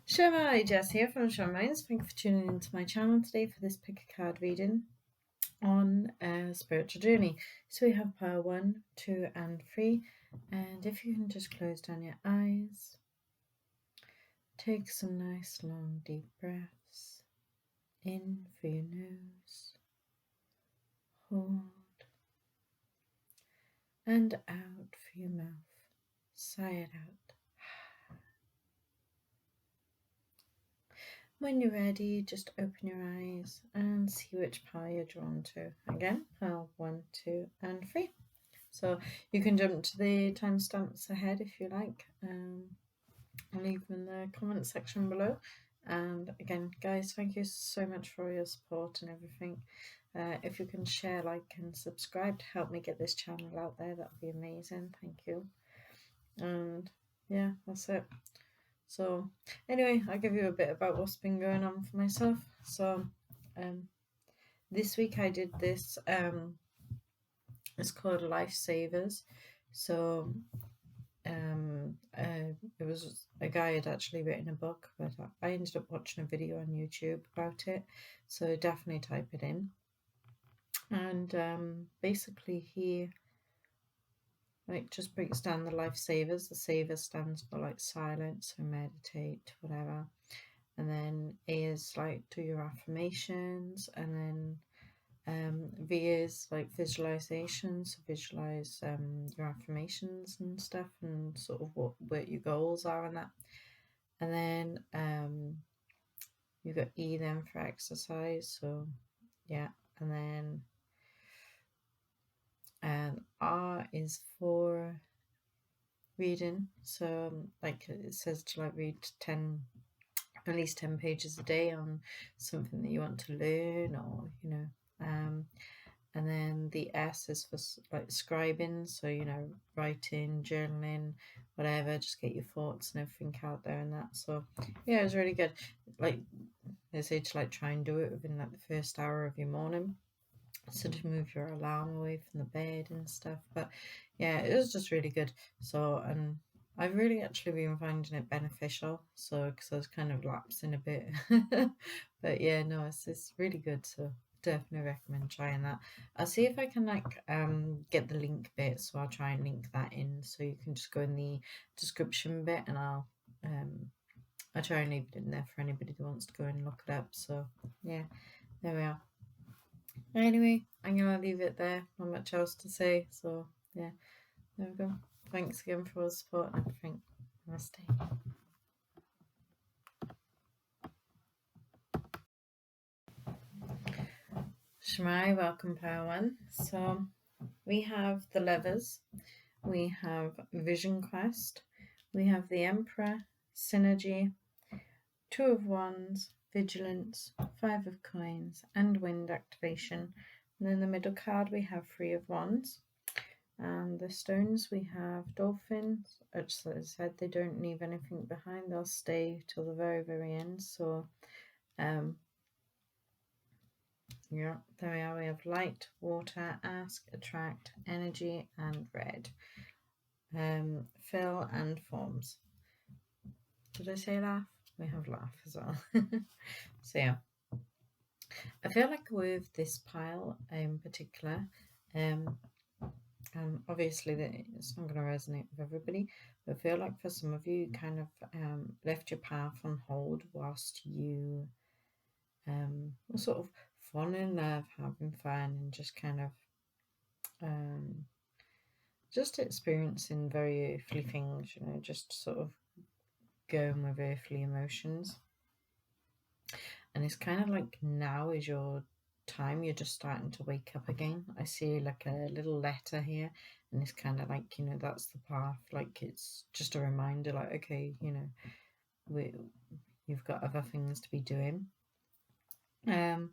Hi, Jess here from Shawn Minds. Thank you for tuning into my channel today for this pick a card reading on a spiritual journey. So we have power 1, 2, and 3. And if you can just close down your eyes, take some nice long deep breaths in through your nose, hold, and out through your mouth. Sigh it out. When you're ready, just open your eyes and see which pile you're drawn to. Again, pile 1, 2, and 3. So you can jump to the timestamps ahead if you like. I'll leave them in the comment section below. And again, guys, thank you so much for your support and everything. If you can share, like, and subscribe to help me get this channel out there, that would be amazing. Thank you. And yeah, that's it. So anyway, I'll give you a bit about what's been going on for myself. So this week I did this, it's called Lifesavers. So it was a guy had actually written a book, but I ended up watching a video on YouTube about it. So definitely type it in. And basically he just breaks down the lifesavers. The saver stands for like silence or meditate, whatever. And then A is like do your affirmations, and then V is like visualization, so visualize your affirmations and stuff, and sort of what your goals are and that. And then you got E then for exercise, so yeah. And then R is for reading, so like it says to like read at least 10 pages a day on something that you want to learn, or and then the S is for like scribing, so writing, journaling, whatever, just get your thoughts and everything out there and that. So yeah, it was really good. Like they say to like try and do it within like the first hour of your morning, so to move your alarm away from the bed and stuff. But yeah, it was just really good. So and I've really actually been finding it beneficial, so because I was kind of lapsing a bit. But yeah, no, it's really good, so definitely recommend trying that. I'll see if I can get the link bit, so I'll try and link that in, so you can just go in the description bit, and I'll try and leave it in there for anybody that wants to go and look it up. So yeah, there we are. Anyway, I'm gonna leave it there. Not much else to say. So yeah, there we go. Thanks again for all the support and everything. Namaste. Shmai, welcome, Power One. So we have the levers, we have Vision Quest, we have the Emperor, Synergy, Two of Wands, Vigilance, Five of Coins, and Wind Activation. And in the middle card we have Three of Wands. And the stones we have dolphins, which, as I said, they don't leave anything behind. They'll stay till the very, very end. So yeah, there we are. We have light, water, ask, attract, energy, and red. Fill and forms. Did I say laugh? We have laugh as well. So yeah, I feel like with this pile in particular, obviously it's not going to resonate with everybody, but I feel like for some of you, you kind of left your path on hold whilst you were sort of falling in love, having fun, and just kind of just experiencing very earthly things, just sort of going with earthly emotions. And it's kind of like now is your time, you're just starting to wake up again. I see like a little letter here, and it's kind of like, that's the path. Like it's just a reminder, like, okay, you've got other things to be doing. And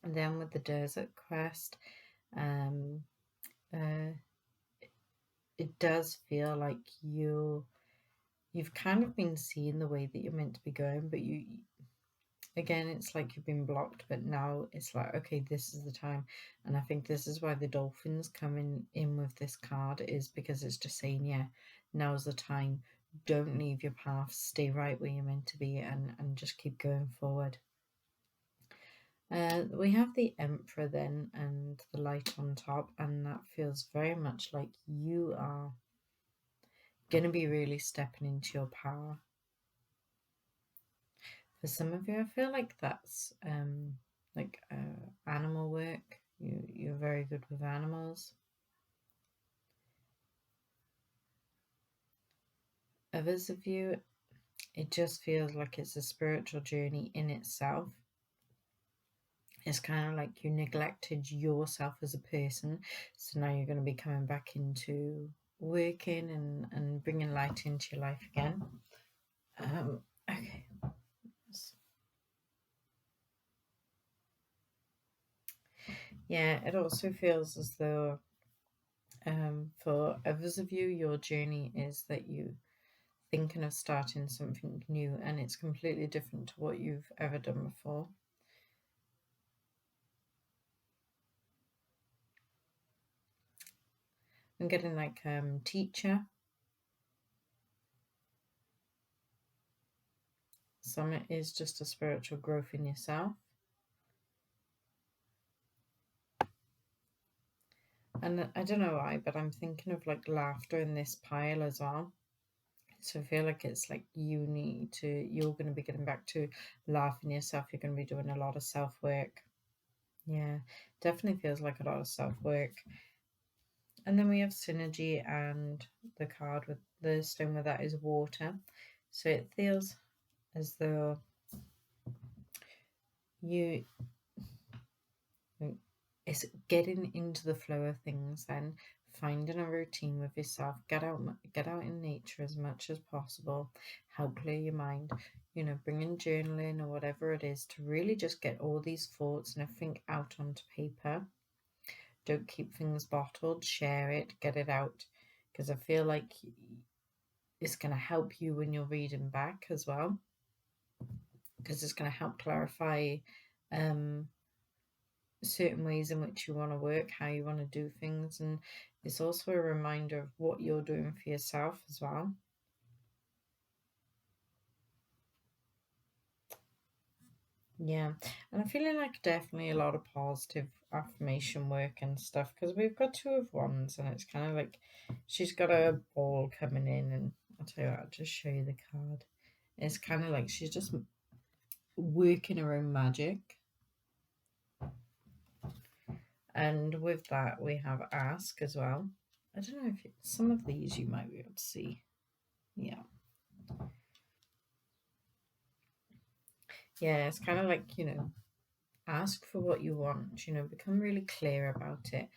then with the desert quest, it does feel like you've kind of been seeing the way that you're meant to be going, but again, it's like you've been blocked, but now it's like, okay, this is the time. And I think this is why the dolphins coming in with this card, is because it's just saying, yeah, now's the time. don't leave your path, stay right where you're meant to be, and just keep going forward. We have the Emperor then and the light on top, and that feels very much like you are going to be really stepping into your power. For some of you, I feel like that's like animal work. You're very good with animals. Others of you, it just feels like it's a spiritual journey in itself. It's kind of like you neglected yourself as a person, so now you're going to be coming back into working and bringing light into your life again. Okay. Yeah, it also feels as though for others of you, your journey is that you thinking of starting something new, and it's completely different to what you've ever done before. I'm getting like teacher. Some is just a spiritual growth in yourself. And I don't know why, but I'm thinking of like laughter in this pile as well. So I feel like it's like you're going to be getting back to laughing yourself. You're going to be doing a lot of self work. Yeah, definitely feels like a lot of self work. And then we have synergy, and the card with the stone with that is water. So it feels as though you it's getting into the flow of things, then finding a routine with yourself. Get out in nature as much as possible. Help clear your mind. Bringing journaling or whatever it is to really just get all these thoughts and everything out onto paper. Don't keep things bottled. Share it. Get it out, because I feel like it's going to help you when you're reading back as well, because it's going to help clarify certain ways in which you want to work, how you want to do things, and it's also a reminder of what you're doing for yourself as well. Yeah, and I'm feeling like definitely a lot of positive affirmation work and stuff, because we've got Two of Wands, and it's kind of like she's got a ball coming in, and I'll tell you what, I'll just show you the card. It's kind of like she's just working her own magic. And with that, we have Ask as well. I don't know if some of these you might be able to see. Yeah. Yeah, it's kind of like, ask for what you want, become really clear about it.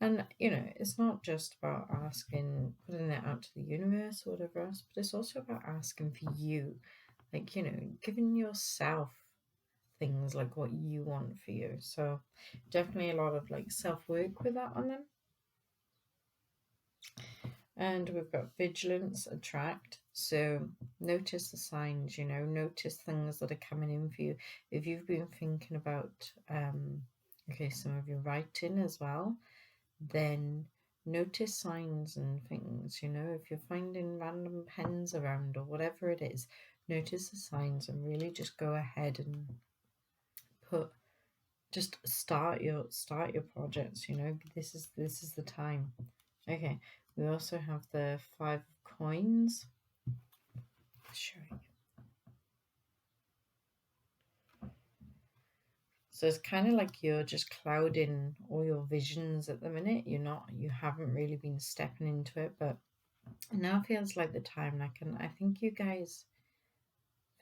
And, it's not just about asking, putting it out to the universe or whatever else, but it's also about asking for you. Like, giving yourself things like what you want for you. So definitely a lot of like self-work with that on them. And we've got vigilance, attract. So notice the signs, notice things that are coming in for you. If you've been thinking about, some of your writing as well, then notice signs and things, if you're finding random pens around or whatever it is, notice the signs and really just go ahead and just start your projects, this is the time. Okay, we also have the 5 of coins. Showing. So it's kind of like you're just clouding all your visions at the minute. You haven't really been stepping into it, but now feels like the time. And I think you guys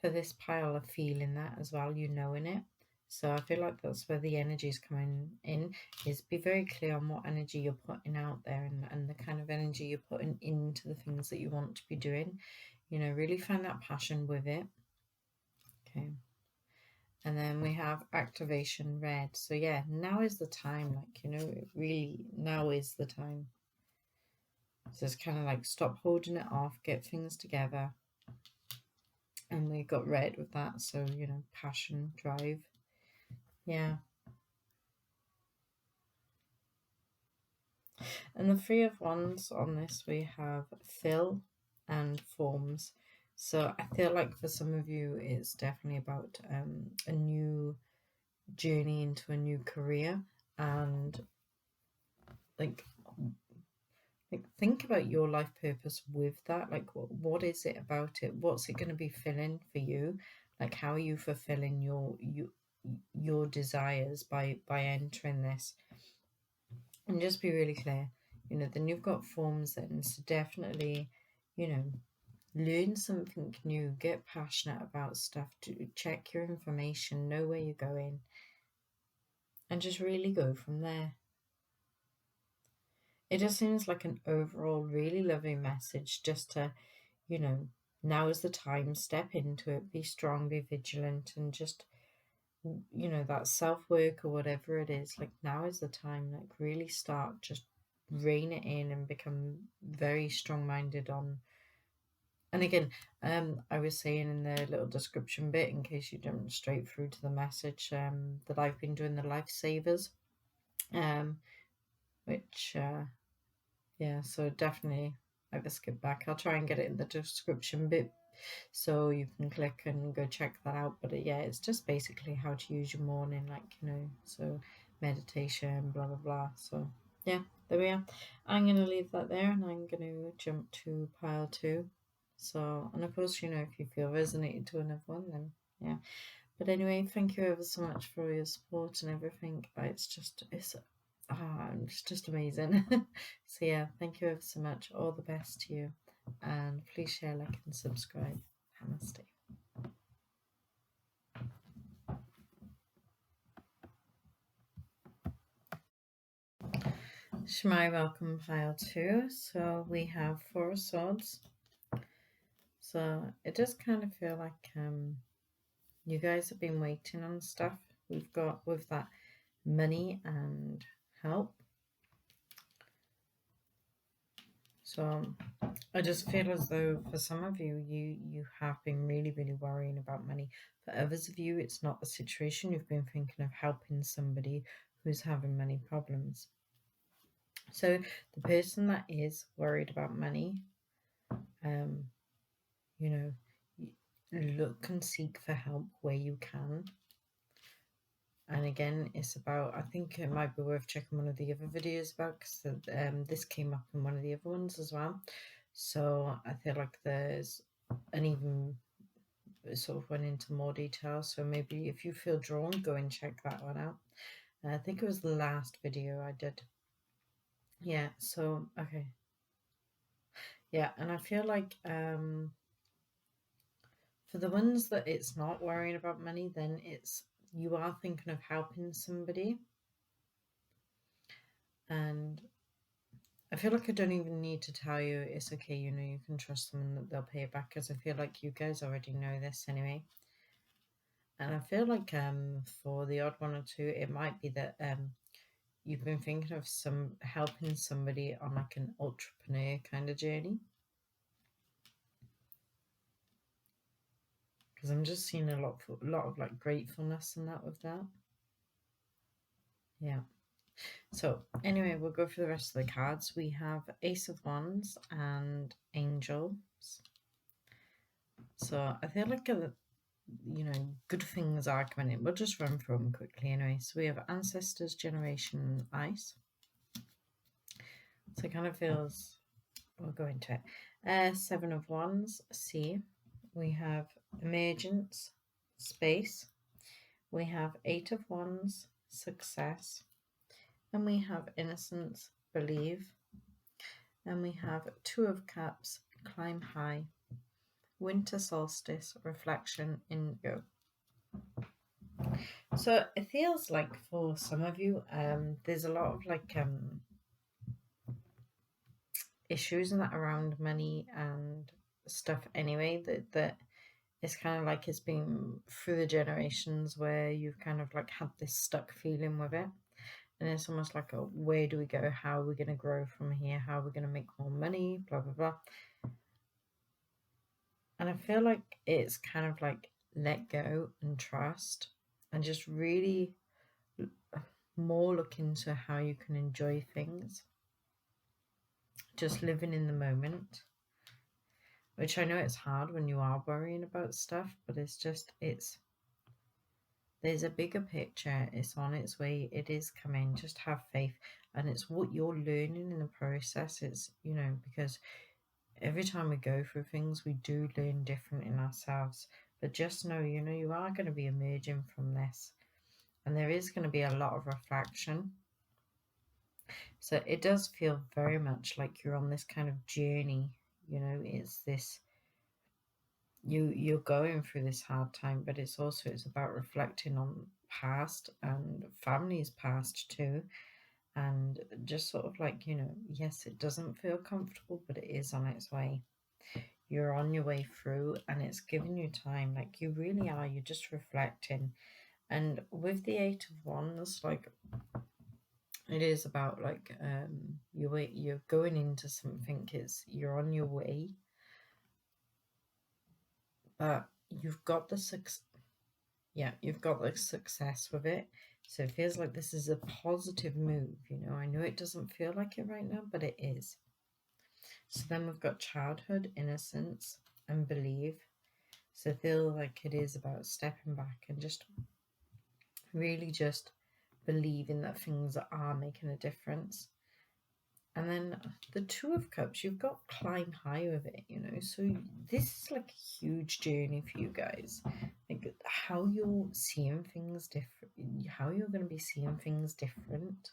for this pile are feeling that as well, knowing it. So I feel like that's where the energy is coming in, is be very clear on what energy you're putting out there, and the kind of energy you're putting into the things that you want to be doing. Really find that passion with it. Okay. And then we have activation red. So yeah, now is the time, really now is the time. So it's kind of like stop holding it off, get things together. And we got red with that. So, passion, drive. Yeah. And the 3 of Wands on this, we have fill, and forms. So I feel like for some of you, it's definitely about a new journey into a new career, and like think about your life purpose with that. Like what is it about it? What's it going to be filling for you? Like how are you fulfilling your desires by entering this? And just be really clear, then you've got forms then, so definitely, you know, learn something new, get passionate about stuff, to check your information, know where you're going, and just really go from there. It just seems like an overall really lovely message, just to, now is the time, step into it, be strong, be vigilant, and just, that self work or whatever it is, like now is the time, like really start, just rein it in and become very strong minded on. And again, I was saying in the little description bit, in case you jumped straight through to the message, that I've been doing the lifesavers, which yeah, so definitely either skip back. I'll try and get it in the description bit so you can click and go check that out. But yeah, it's just basically how to use your morning, like, so meditation, blah, blah, blah. So yeah, there we are. I'm going to leave that there and I'm going to jump to pile 2. So, and of course, if you feel resonated to another one, then yeah. But anyway, thank you ever so much for your support and everything. It's just amazing. So yeah, thank you ever so much. All the best to you. And please share, like, and subscribe. Namaste. Shmai, welcome, pile 2. So we have 4 swords. So it does kind of feel like you guys have been waiting on stuff. We've got with that money and help. So I just feel as though for some of you, you have been really, really worrying about money. For others of you, it's not the situation. You've been thinking of helping somebody who's having money problems. So the person that is worried about money, look and seek for help where you can. And again, it's about, I think it might be worth checking one of the other videos about, because this came up in one of the other ones as well. So I feel like there's an even sort of went into more detail. So maybe if you feel drawn, go and check that one out. I think it was the last video I did. Yeah, so, okay. Yeah, and I feel like for the ones that it's not worrying about money, then you are thinking of helping somebody. And I feel like I don't even need to tell you it's okay, you can trust them and that they'll pay it back, because I feel like you guys already know this anyway. And I feel like for the odd one or two, it might be that you've been thinking of helping somebody on like an entrepreneur kind of journey. Because I'm just seeing a lot of like gratefulness and that with that. Yeah. So anyway, we'll go through the rest of the cards. We have Ace of Wands and Angels. So I feel like good things are coming in. We'll just run through them quickly anyway. So we have Ancestors, Generation, Ice. So it kind of feels, we'll go into it. 7 of Wands, Sea. We have Emergence, Space. We have 8 of Wands, Success. And we have Innocence, Believe. And we have 2 of Cups, Climb High. Winter Solstice, Reflection, Indigo. So it feels like for some of you, there's a lot of like issues and that around money and stuff anyway, that it's kind of like it's been through the generations where you've kind of like had this stuck feeling with it. And it's almost like, where do we go? How are we going to grow from here? How are we going to make more money? Blah, blah, blah. And I feel like it's kind of like let go and trust and just really more look into how you can enjoy things. Just living in the moment. which I know it's hard when you are worrying about stuff, but there's a bigger picture. It's on its way. It is coming. Just have faith. And it's what you're learning in the process. It's, because every time we go through things, we do learn different in ourselves. But just know, you are going to be emerging from this. And there is going to be a lot of reflection. So it does feel very much like you're on this kind of journey. It's this, you're going through this hard time, but it's about reflecting on past and family's past too. And just sort of like, yes, it doesn't feel comfortable, but it is on its way. You're on your way through, and it's giving you time. Like, you really are. You're just reflecting. And with the Eight of Wands, like, it is about like you're going into something. You're on your way, but you've got the success. Yeah, you've got the success with it. So it feels like this is a positive move. I know it doesn't feel like it right now, but it is. So then we've got childhood, innocence, and believe. So I feel like it is about stepping back and just really just believing that things are making a difference. And then the Two of Cups, you've got climb high with it, So this is like a huge journey for you guys. Like how you're seeing things different, how you're going to be seeing things different.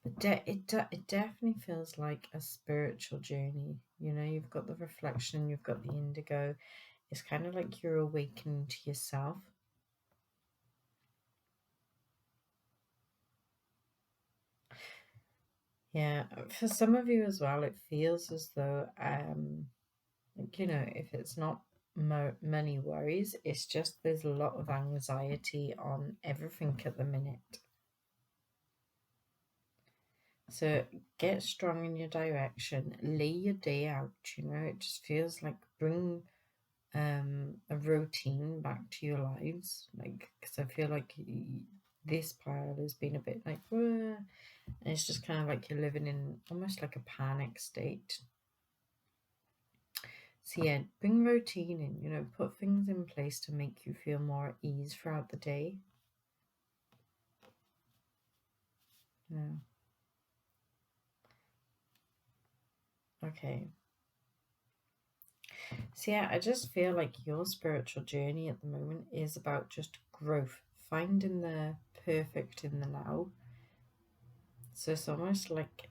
But it definitely feels like a spiritual journey. You've got the reflection, you've got the indigo. It's kind of like you're awakening to yourself. Yeah, for some of you as well, it feels as though, if it's not many worries, it's just there's a lot of anxiety on everything at the minute. So get strong in your direction, lay your day out, it just feels like bring a routine back to your lives, like, because I feel like this pile has been a bit like, and it's just kind of like you're living in almost like a panic state. So yeah, bring routine in, put things in place to make you feel more at ease throughout the day. Yeah. Okay. So yeah, I just feel like your spiritual journey at the moment is about just growth, finding the perfect in the now. So it's almost like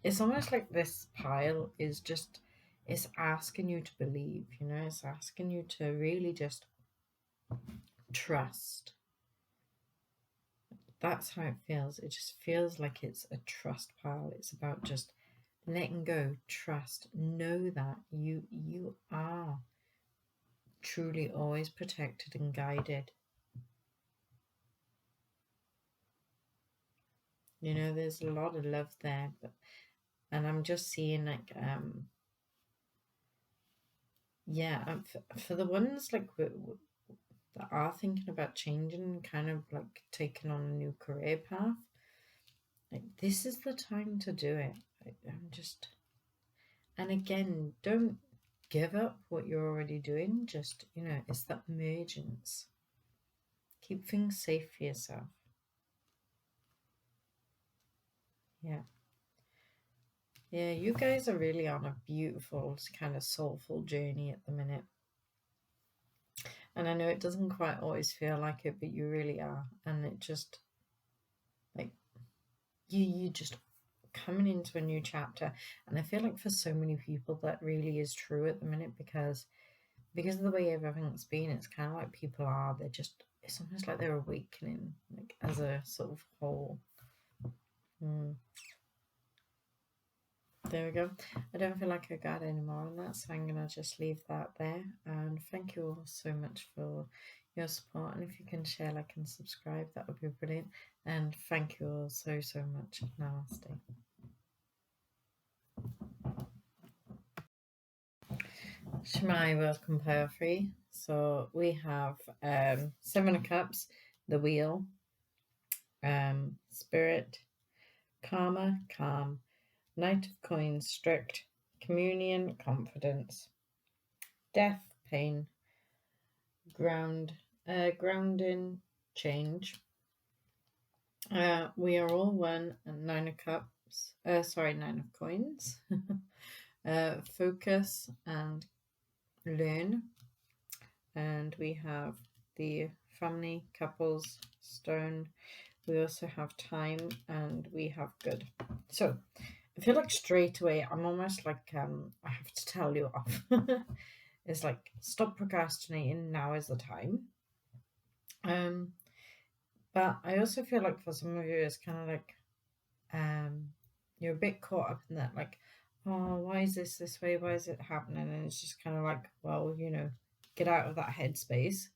this pile is just, it's asking you to believe, it's asking you to really just trust. That's how it feels. It just feels like it's a trust pile. It's about just letting go, trust, know that you are truly always protected and guided. There's a lot of love there, and I'm just seeing like for the ones like that are thinking about changing, kind of like taking on a new career path, like this is the time to do it. And again, don't give up what you're already doing. Just, it's that emergence. Keep things safe for yourself. Yeah. Yeah, you guys are really on a beautiful, kind of soulful journey at the minute. And I know it doesn't quite always feel like it, but you really are. And it just, like, you just coming into a new chapter. And I feel like for so many people that really is true at the minute, because of the way everything's been, it's kind of like people are, it's almost like they're awakening, like as a sort of whole. There we go. I don't feel like I got any more on that, so I'm going to just leave that there. And thank you all so much for your support. And if you can share, like, and subscribe, that would be brilliant. And thank you all so, so much. Namaste. Shemai, welcome, Power Free. So we have Seven of Cups, the Wheel, Spirit, Karma, Calm, Knight of Coins, Strict, communion, confidence, death, pain, grounding, change. We are all one, and 9 of cups. Sorry, 9 of coins. Focus and learn. And we have the family, couples, stone. We also have time, and we have good. So I feel like straight away I'm almost like I have to tell you off. It's like, stop procrastinating. Now is the time. But I also feel like for some of you it's kind of like you're a bit caught up in that, like, oh, why is this way? Why is it happening? And it's just kind of like, well, get out of that headspace,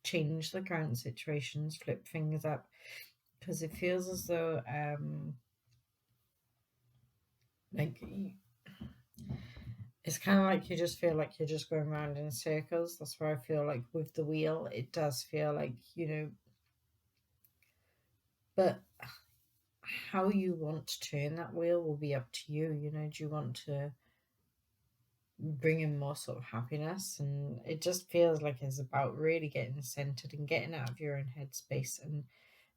change the current situations, flip things up, because it feels as though like it's kind of like you just feel like you're just going around in circles. That's where I feel like with the wheel, it does feel like, but how you want to turn that wheel will be up to you. Do you want to bring in more sort of happiness? And it just feels like it's about really getting centered and getting out of your own headspace and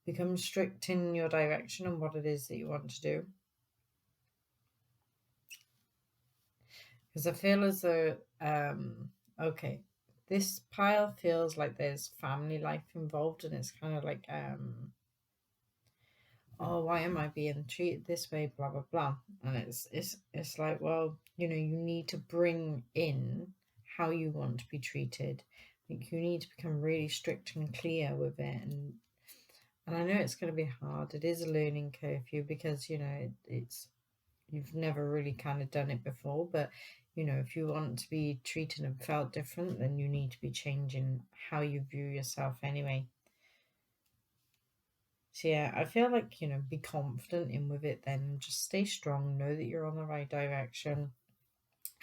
become strict in your direction and what it is that you want to do. Because I feel as though, okay, this pile feels like there's family life involved, and it's kind of like, oh, why am I being treated this way? Blah blah blah. And it's like, well, you need to bring in how you want to be treated. Like, you need to become really strict and clear with it, and I know it's going to be hard. It is a learning curve for you because it's you've never really kind of done it before, but if you want to be treated and felt different, then you need to be changing how you view yourself anyway. So yeah, I feel like, be confident in with it then. Just stay strong, know that you're on the right direction.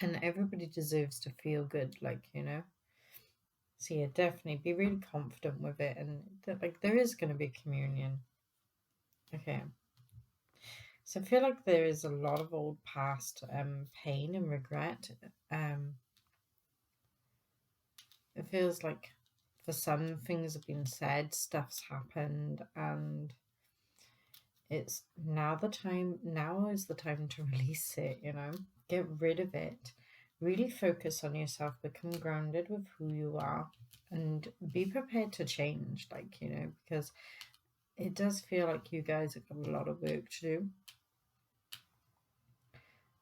And everybody deserves to feel good, So yeah, definitely be really confident with it, and like there is going to be communion. Okay. So I feel like there is a lot of old past pain and regret. It feels like for some things have been said, stuff's happened, and it's now is the time to release it, get rid of it, really focus on yourself, become grounded with who you are, and be prepared to change, because it does feel like you guys have got a lot of work to do.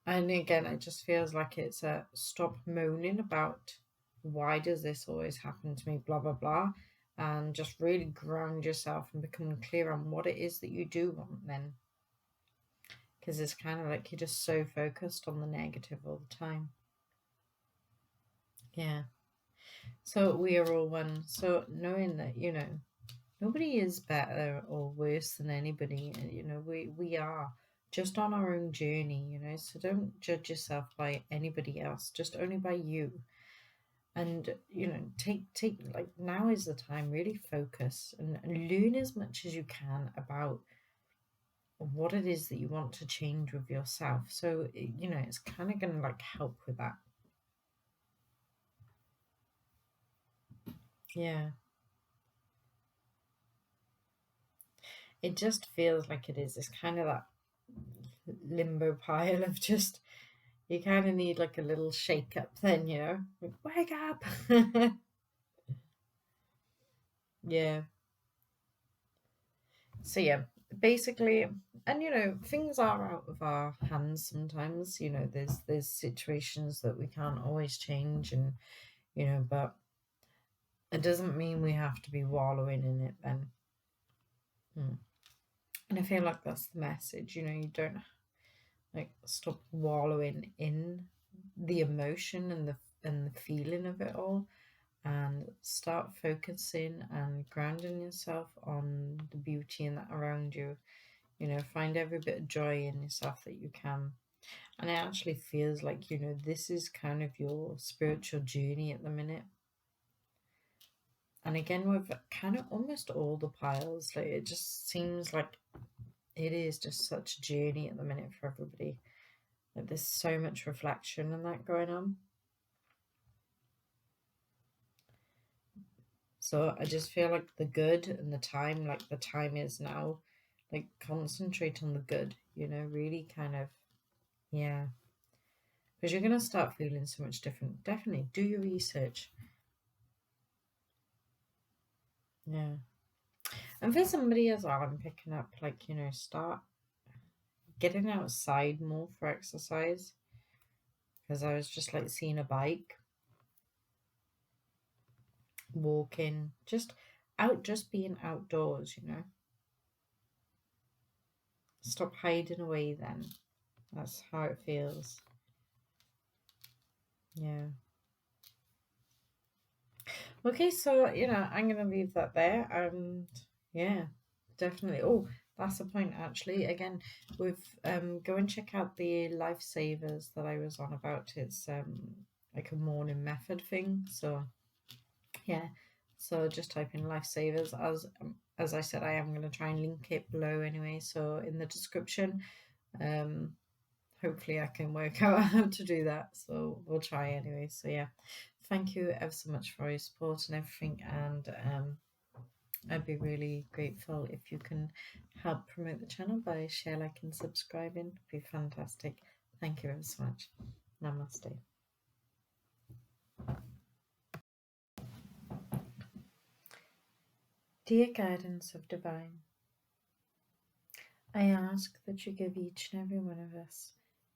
And again, it just feels like it's a stop moaning about why does this always happen to me, blah blah blah, and just really ground yourself and become clear on what it is that you do want then. Because it's kind of like you're just so focused on the negative all the time. Yeah. So we are all one. So knowing that, nobody is better or worse than anybody. We are just on our own journey, so don't judge yourself by anybody else, just only by you. And take like, now is the time, really focus and learn as much as you can about what it is that you want to change with yourself. So it's kind of going to like help with that. Yeah, it just feels like it is. It's kind of that limbo pile of just, you kind of need like a little shake up then, like, wake up. Yeah. So yeah, basically, and things are out of our hands sometimes. There's situations that we can't always change, and but it doesn't mean we have to be wallowing in it then. And I feel like that's the message. You don't like stop wallowing in the emotion and the feeling of it all, and start focusing and grounding yourself on the beauty in that around you. Find every bit of joy in yourself that you can. And it actually feels like, this is kind of your spiritual journey at the minute. And again, with kind of almost all the piles, like it just seems like it is just such a journey at the minute for everybody. Like there's so much reflection and that going on. So I just feel like the good and the time, like the time is now, like concentrate on the good, really kind of, yeah. Because you're going to start feeling so much different. Definitely do your research. Yeah. And for somebody as well, I'm picking up, like, start getting outside more for exercise. Because I was just like seeing a bike, walking, just being outdoors, Stop hiding away then. That's how it feels. Yeah. Okay, so I'm gonna leave that there, and yeah, definitely. Oh, that's the point actually. Again, with go and check out the lifesavers that I was on about. It's like a morning method thing. So yeah, so just type in lifesavers. As I said, I am gonna try and link it below anyway. So in the description, um, hopefully I can work out how to do that. So we'll try anyway. So yeah, thank you ever so much for your support and everything. And I'd be really grateful if you can help promote the channel by share, like, and subscribing. It'd be fantastic. Thank you ever so much. Namaste. Dear guidance of divine, I ask that you give each and every one of us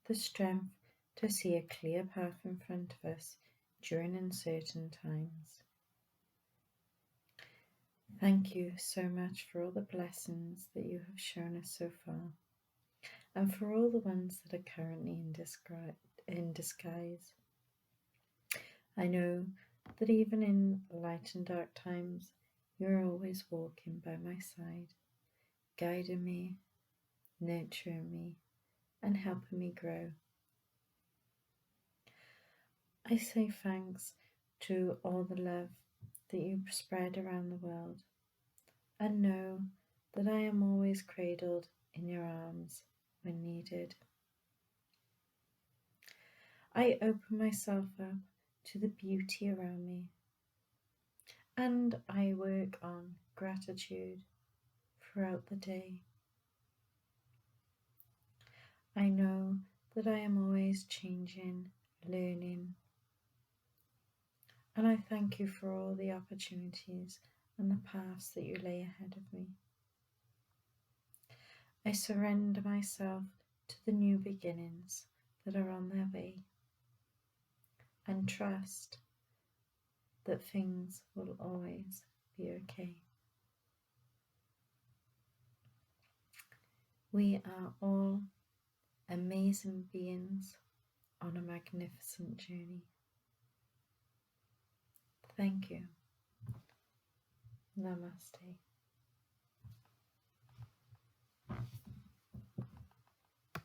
the strength to see a clear path in front of us during uncertain times. Thank you so much for all the blessings that you have shown us so far, and for all the ones that are currently in disguise. I know that even in light and dark times, you are always walking by my side, guiding me, nurturing me, and helping me grow. I say thanks to all the love that you spread around the world, and know that I am always cradled in your arms when needed. I open myself up to the beauty around me, and I work on gratitude throughout the day. I know that I am always changing, learning, and I thank you for all the opportunities and the paths that you lay ahead of me. I surrender myself to the new beginnings that are on their way, and trust that things will always be okay. We are all amazing beings on a magnificent journey. Thank you. Namaste.